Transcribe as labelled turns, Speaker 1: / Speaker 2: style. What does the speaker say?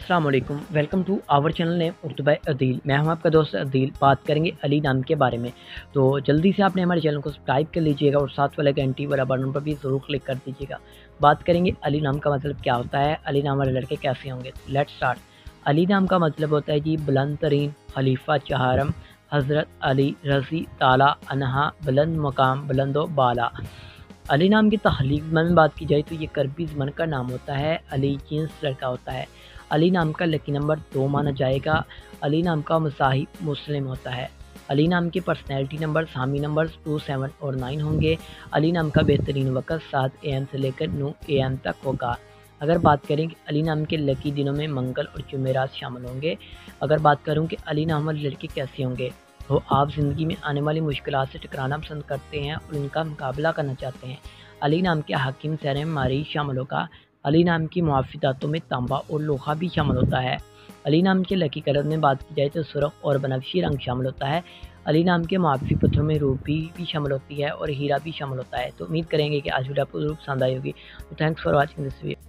Speaker 1: अस्सलाम वालेकुम, welcome to our channel name Urdu by Adeel. मैं हूं आपका दोस्त अदील। बात करेंगे अली नाम के बारे में। तो जल्दी से आपने हमारे चैनल को सब्सक्राइब कर लीजिएगा और साथ वाले घंटी वाला बटन पर भी ज़रूर क्लिक कर दीजिएगा। बात करेंगे अली नाम का मतलब क्या होता है, अली नाम वाले लड़के कैसे होंगे। Let's start. अली नाम का मतलब होता है जी बुलंद तरीन, खलीफा चहारम, हज़रत अली रज़ी ताला अन्हा, बुलंद मकाम, बुलंदो बाला। अली नाम की तहलीक में बात की जाए तो ये करबी ज़मन का नाम होता है। अली जीन्स लड़का होता है। अली नाम का लकी नंबर 2 माना जाएगा। अली नाम का मज़ाहिब मुस्लिम होता है। अली नाम के पर्सनैलिटी नंबर सामी नंबर्स 2, 7 और 9 होंगे। अली नाम का बेहतरीन वक़्त 7 AM से लेकर 9 AM तक होगा। अगर बात करें कि अली नाम के लकी दिनों में मंगल और जुमेरात शामिल होंगे। अगर बात करूं कि अली नाम वाले लड़के कैसे होंगे, तो आप ज़िंदगी में आने वाली मुश्किलात से टकराना पसंद करते हैं और इनका मुकाबला करना चाहते हैं। अली नाम के हाकिम सहरे मारी शामिल होगा। अली नाम की मुआफ़िदातों में तांबा और लोहा भी शामिल होता है। अली नाम के लकी कलर में बात की जाए तो सुर्ख और बनफशी रंग शामिल होता है। अली नाम के मुआफ़ी पत्थरों में रूबी भी शामिल होती है और हीरा भी शामिल होता है। तो उम्मीद करेंगे कि आज वीडियो आपको ज़रूर पसंद आई होगी। तो thanks for watching this video.